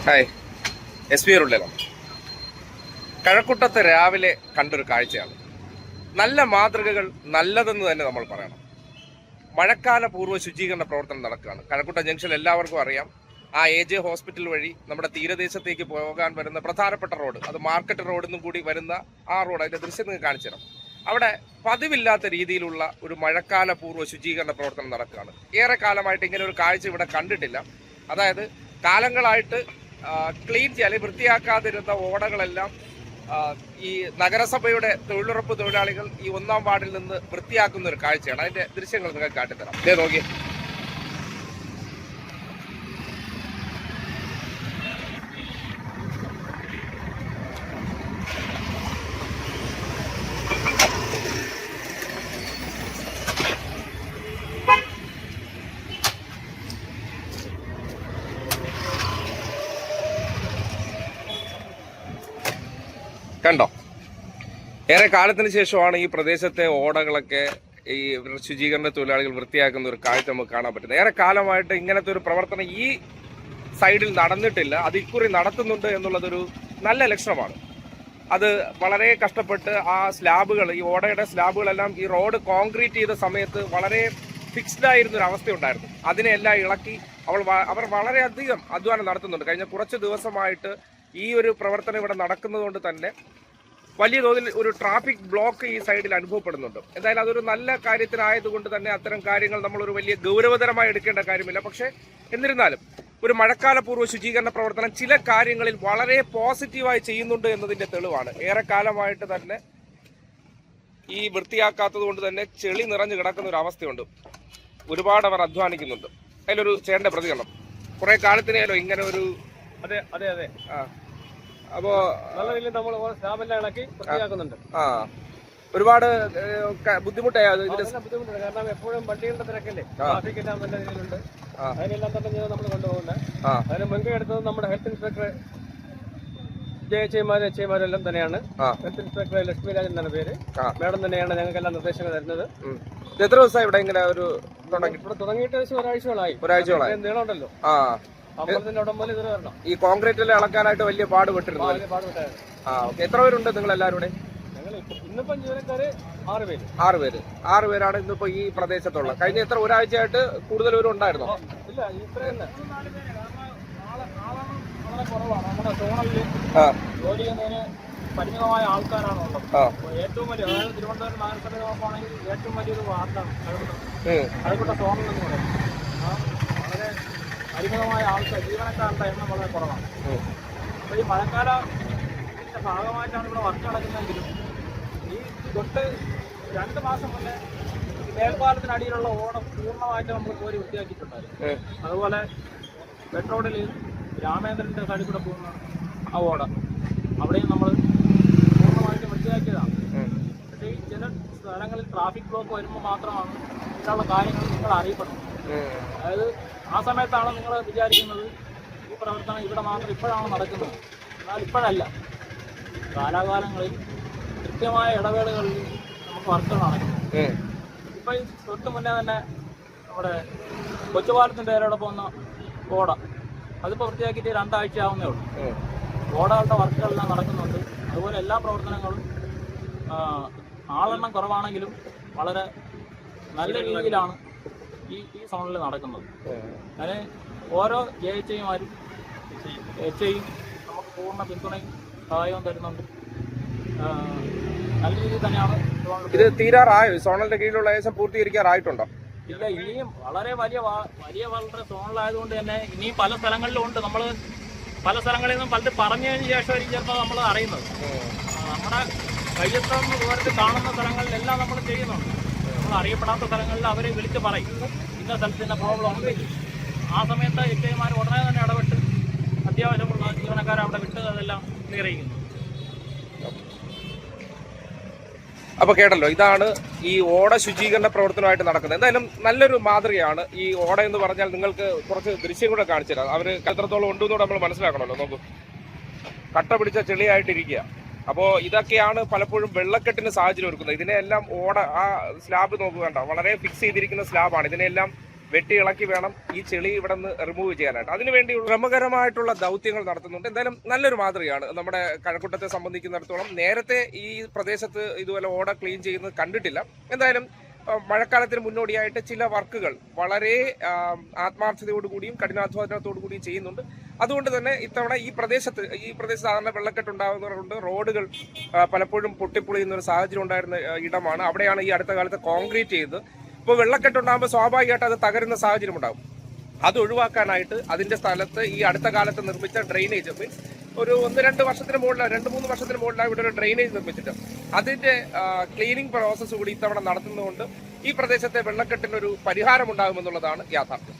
Hi, SP ഉള്ളതാണ്. കഴക്കൂട്ടത്ത് രാവിലെ കണ്ടൊരു കാഴ്ചയാണ്. നല്ല മാതൃകകൾ നല്ലതെന്ന് തന്നെ നമ്മൾ പറയണം. മഴക്കാല പൂർവ്വ ശുചീകരണ പ്രവർത്തനം നടക്കുകയാണ്. കഴക്കൂട്ടം ജംഗ്ഷൻ എല്ലാവർക്കും അറിയാം. ആ AJ ഹോസ്പിറ്റൽ വഴി നമ്മുടെ തീരദേശത്തേക്ക് പോകാൻ വരുന്ന പ്രധാനപ്പെട്ട റോഡ്, അത് മാർക്കറ്റ് റോഡിൽ നിന്നും കൂടി വരുന്ന ആ റോഡ്, അതിന്റെ ദൃശ്യം നിങ്ങൾക്ക് കാണിച്ചു തരാം. അവിടെ പതിവില്ലാത്ത രീതിയിലുള്ള ഒരു മഴക്കാല പൂർവ്വ ശുചീകരണ പ്രവർത്തനം നടക്കുകയാണ്. ഏറെ കാലമായിട്ട് ഇങ്ങനെ ഒരു കാഴ്ച ഇവിടെ കണ്ടിട്ടില്ല. അതായത് കാലങ്ങളായിട്ട് ക്ലീൻ ചെയ്യാൻ അല്ലെങ്കിൽ വൃത്തിയാക്കാതിരുന്ന ഓടകളെല്ലാം ഈ നഗരസഭയുടെ തൊഴിലുറപ്പ് തൊഴിലാളികൾ ഈ 1-ാം വാർഡിൽ നിന്ന് വൃത്തിയാക്കുന്ന ഒരു കാഴ്ചയാണ്. അതിന്റെ ദൃശ്യങ്ങൾ നിങ്ങൾക്ക് കാട്ടിത്തരാം. ഇതേ നോക്കി. കണ്ടോ, ഏറെ കാലത്തിന് ശേഷമാണ് ഈ പ്രദേശത്തെ ഓടകളൊക്കെ ഈ ശുചീകരണ തൊഴിലാളികൾ വൃത്തിയാക്കുന്ന ഒരു കാഴ്ച നമുക്ക് കാണാൻ പറ്റുന്നത്. ഏറെ കാലമായിട്ട് ഇങ്ങനത്തെ ഒരു പ്രവർത്തനം ഈ സൈഡിൽ നടന്നിട്ടില്ല. അത് ഇക്കുറി നടത്തുന്നുണ്ട് എന്നുള്ളതൊരു നല്ല ലക്ഷണമാണ്. അത് വളരെ കഷ്ടപ്പെട്ട് ആ സ്ലാബുകൾ, ഈ ഓടയുടെ സ്ലാബുകളെല്ലാം ഈ റോഡ് കോൺക്രീറ്റ് ചെയ്ത സമയത്ത് വളരെ ഫിക്സ്ഡ് ആയിരുന്നൊരു അവസ്ഥയുണ്ടായിരുന്നു. അതിനെല്ലാം ഇളക്കി അവർ വളരെയധികം അധ്വാനം നടത്തുന്നുണ്ട്. കഴിഞ്ഞ കുറച്ച് ദിവസമായിട്ട് ഈ ഒരു പ്രവർത്തനം ഇവിടെ നടക്കുന്നതുകൊണ്ട് തന്നെ വലിയ തോതിൽ ഒരു ട്രാഫിക് ബ്ലോക്ക് ഈ സൈഡിൽ അനുഭവപ്പെടുന്നുണ്ട്. എന്തായാലും അതൊരു നല്ല കാര്യത്തിനായതുകൊണ്ട് തന്നെ അത്തരം കാര്യങ്ങൾ നമ്മളൊരു വലിയ ഗൗരവതരമായി എടുക്കേണ്ട കാര്യമില്ല. പക്ഷേ എന്നിരുന്നാലും ഒരു മഴക്കാല പൂർവ്വ ശുചീകരണ പ്രവർത്തനം ചില കാര്യങ്ങളിൽ വളരെ പോസിറ്റീവായി ചെയ്യുന്നുണ്ട് എന്നതിന്റെ തെളിവാണ്. ഏറെ കാലമായിട്ട് തന്നെ ഈ വൃത്തിയാക്കാത്തത് കൊണ്ട് തന്നെ ചെളി നിറഞ്ഞു കിടക്കുന്ന ഒരു അവസ്ഥയുണ്ട്. ഒരുപാട് അവർ അധ്വാനിക്കുന്നുണ്ട്. അതിലൊരു ചേട്ടന്റെ പ്രതികരണം. കുറെ കാലത്തിനേലോ ഇങ്ങനെ ഒരു അതെ അതെ അതെ അപ്പോ നല്ല രീതിയിൽ നമ്മൾ സ്ലാബെല്ലാം ഇളക്കി വൃത്തിയാക്കുന്നുണ്ട്. ഒരുപാട് ബുദ്ധിമുട്ടായി ബുദ്ധിമുട്ടുണ്ട്. കാരണം എപ്പോഴും വണ്ടികളുടെ തിരക്കല്ലേ, ട്രാഫിക് എല്ലാം നല്ല രീതിയിലുണ്ട്. അതിനെല്ലാം തന്നെ ചെയ്ത് നമ്മൾ കൊണ്ടുപോകുന്നത്. അതിന് മുൻകൈ എടുത്തത് നമ്മുടെ ഹെൽത്ത് ഇൻസ്പെക്ടർ ചേച്ചിമാരെല്ലാം തന്നെയാണ്. ഹെൽത്ത് ഇൻസ്പെക്ടർ ലക്ഷ്മി രാജൻ എന്നാണ് പേര്. മേഡം തന്നെയാണ് ഞങ്ങൾക്കെല്ലാം നിർദ്ദേശങ്ങൾ തരുന്നത്. എത്ര ദിവസമായി ഇവിടെ ഇങ്ങനെ ഒരു ഇവിടെ തുടങ്ങിയിട്ട് ഒരാഴ്ചകളായി. നീളമുണ്ടല്ലോ അമ്പലത്തിന്റെ ഉടമ്പല് ഇത് വരണം. ഈ കോൺക്രീറ്റിൽ ഇളക്കാനായിട്ട് വലിയ പാടുപെട്ടിരുന്നു. എത്ര പേരുണ്ട് നിങ്ങൾ എല്ലാവരും? ഇന്നിപ്പോ ജീവനക്കാര് 6 പേര്. 6 പേരാണ് ഇന്നിപ്പോ ഈ പ്രദേശത്തുള്ള. കഴിഞ്ഞ എത്ര ഒരാഴ്ചയായിട്ട് കൂടുതൽ പേരും ഉണ്ടായിരുന്നോ? ഇല്ല, ഇത്ര തന്നെ. വളരെ കുറവാണ്. നമ്മുടെ സോണലില് ജോലി ചെയ്യുന്നതിന് പരിമിതമായ ആൾക്കാരാണ് ഉള്ളത്. ഏറ്റവും വലിയ, അതായത് തിരുവനന്തപുരം നഗരസഭ നോക്കുകയാണെങ്കിൽ ഏറ്റവും വലിയൊരു വാർഡാണ് കഴക്കൂട്ടം സോണൽ എന്ന് പറയുന്നത്. വളരെ പരിമിതമായ ആൾക്കാർ, ജീവനക്കാരുടെ എണ്ണം വളരെ കുറവാണ്. അപ്പോൾ ഈ മഴക്കാലത്തിന്റെ ഭാഗമായിട്ടാണ് ഇവിടെ വർക്ക് നടക്കുന്നതെങ്കിലും ഈ തൊട്ട് 2 മാസം മുന്നേ മേൽപ്പാലത്തിനടിയിലുള്ള ഓടം പൂർണ്ണമായിട്ട് നമ്മൾ കോരി വൃത്തിയാക്കിയിട്ടുണ്ടായിരുന്നു. അതുപോലെ പെട്രോളിൽ രാമേന്ദ്രന്റെ സൈഡിൽ കൂടെ പോകുന്ന ആ ഓടം അവിടെയും നമ്മൾ പൂർണ്ണമായിട്ട് വൃത്തിയാക്കിയതാണ്. പക്ഷേ ഈ ചില സ്ഥലങ്ങളിൽ ട്രാഫിക് ബ്ലോക്ക് വരുമ്പോൾ മാത്രമാണ് ഇങ്ങനെയുള്ള കാര്യങ്ങൾ നിങ്ങൾ അറിയപ്പെടുന്നത്. അതായത് ആ സമയത്താണ് നിങ്ങൾ വിചാരിക്കുന്നത് ഈ പ്രവർത്തനം ഇവിടെ മാത്രം ഇപ്പോഴാണ് നടക്കുന്നത്. എന്നാൽ ഇപ്പോഴല്ല, കാലാകാലങ്ങളിൽ കൃത്യമായ ഇടവേളകളിൽ നമുക്ക് വർക്കുകൾ നടക്കുന്നത്. ഇപ്പം ഈ തൊട്ട് മുന്നേ തന്നെ നമ്മുടെ കൊച്ചുപാലത്തിൻ്റെ പേരോടെ പോകുന്ന ഓട അതിപ്പോൾ വൃത്തിയാക്കിയിട്ട് 2 ആഴ്ച ആവുന്നേ ഉള്ളൂ. ഓടകളുടെ വർക്കുകളെല്ലാം നടക്കുന്നുണ്ട്. അതുപോലെ എല്ലാ പ്രവർത്തനങ്ങളും ആളെണ്ണം കുറവാണെങ്കിലും വളരെ നല്ല രീതിയിലാണ് ഈ സോണിൽ നടക്കുന്നത്. അതിന് ഓരോ JHIമാരും HIയും നമുക്ക് പൂർണ്ണ പിന്തുണയും സഹായവും തരുന്നുണ്ട്. നല്ല രീതിയിൽ തന്നെയാണ് ഇത് തീരാറായോ? സോണലിന്റെ കീഴിലുള്ള ഏകദേശം പൂർത്തീകരിക്കാറായിട്ടുണ്ടോ? ഇല്ല, ഇനിയും വളരെ വളരെ സോണലായതുകൊണ്ട് തന്നെ ഇനിയും പല സ്ഥലങ്ങളിലും ഉണ്ട്. നമ്മൾ പല സ്ഥലങ്ങളിൽ നിന്നും പലത് പറഞ്ഞതിന് ശേഷമായിരിക്കും ചിലപ്പോൾ നമ്മൾ അറിയുന്നത്. നമ്മുടെ കയ്യെത്തുന്ന ദൂരത്തിൽ കാണുന്ന സ്ഥലങ്ങളിലെല്ലാം നമ്മൾ ചെയ്യുന്നുണ്ട്. നമ്മൾ അറിയപ്പെടാത്ത സ്ഥലങ്ങളിൽ അവരെ വിളിച്ച് പറയും ഇന്ന സ്ഥലത്തിൻ്റെ പ്രോബ്ലം ഉണ്ട്. ആ സമയത്ത് HIമാർ ഉടനെ തന്നെ ഇടപെട്ട് അത്യാവശ്യമുള്ള ജീവനക്കാരെ അവിടെ വിട്ട് അതെല്ലാം ക്ലിയർ ചെയ്യുന്നു. അപ്പൊ കേട്ടല്ലോ, ഇതാണ് ഈ ഓട ശുചീകരണ പ്രവർത്തനമായിട്ട് നടക്കുന്നത്. എന്തായാലും നല്ലൊരു മാതൃകയാണ്. ഈ ഓട എന്ന് പറഞ്ഞാൽ നിങ്ങൾക്ക് കുറച്ച് ദൃശ്യം കൂടെ കാണിച്ചു തരാം. അവർ എത്രത്തോളം ഉണ്ടെന്നൂടെ നമ്മൾ മനസ്സിലാക്കണമല്ലോ. നോക്കൂ, കട്ട പിടിച്ച ചെളിയായിട്ടിരിക്കുക. അപ്പോൾ ഇതൊക്കെയാണ് പലപ്പോഴും വെള്ളക്കെട്ടിന് സാഹചര്യം ഒരുക്കുന്നത്. ഇതിനെല്ലാം ഓട, ആ സ്ലാബ് നോക്കുക, കണ്ടോ, വളരെ ഫിക്സ് ചെയ്തിരിക്കുന്ന സ്ലാബാണ്. ഇതിനെല്ലാം വെട്ടി ഇളക്കി വേണം ഈ ചെളി ഇവിടെ നിന്ന് റിമൂവ് ചെയ്യാനായിട്ട്. അതിനുവേണ്ടിയുള്ള ശ്രമകരമായിട്ടുള്ള ദൗത്യങ്ങൾ നടത്തുന്നുണ്ട്. എന്തായാലും നല്ലൊരു മാതൃകയാണ് നമ്മുടെ കഴക്കൂട്ടത്തെ സംബന്ധിക്കുന്നിടത്തോളം. നേരത്തെ ഈ പ്രദേശത്ത് ഇതുപോലെ ഓട ക്ലീൻ ചെയ്യുന്നത് കണ്ടിട്ടില്ല. എന്തായാലും മഴക്കാലത്തിന് മുന്നോടിയായിട്ട് ചില വർക്കുകൾ വളരെ ആത്മാർത്ഥതയോടുകൂടിയും കഠിനാധ്വാനത്തോടു കൂടിയും ചെയ്യുന്നുണ്ട്. അതുകൊണ്ട് തന്നെ ഇത്തവണ ഈ പ്രദേശത്ത് സാധാരണ വെള്ളക്കെട്ടുണ്ടാകുന്നതുകൊണ്ട് റോഡുകൾ പലപ്പോഴും പൊട്ടിപ്പൊളിയുന്ന ഒരു സാഹചര്യം ഉണ്ടായിരുന്ന ഇടമാണ്. അവിടെയാണ് ഈ അടുത്ത കാലത്ത് കോൺക്രീറ്റ് ചെയ്തത്. ഇപ്പോൾ വെള്ളക്കെട്ടുണ്ടാകുമ്പോൾ സ്വാഭാവികമായിട്ട് അത് തകരുന്ന സാഹചര്യം ഉണ്ടാകും. അത് ഒഴിവാക്കാനായിട്ട് അതിന്റെ സ്ഥലത്ത് ഈ അടുത്ത കാലത്ത് നിർമ്മിച്ച ഡ്രെയിനേജ് മീൻസ് ഒരു 1-2 വർഷത്തിന് മുകളിലാണ്, 2-3 വർഷത്തിന് മുകളിലാണ് ഇവിടെ ഒരു ഡ്രെയിനേജ് നിർമ്മിച്ചിട്ട് അതിന്റെ ക്ലീനിങ് പ്രോസസ്സ് കൂടി ഇത്തവണ നടത്തുന്നതുകൊണ്ട് ഈ പ്രദേശത്തെ വെള്ളക്കെട്ടിനൊരു പരിഹാരം ഉണ്ടാകുമെന്നുള്ളതാണ് യാഥാർത്ഥ്യം.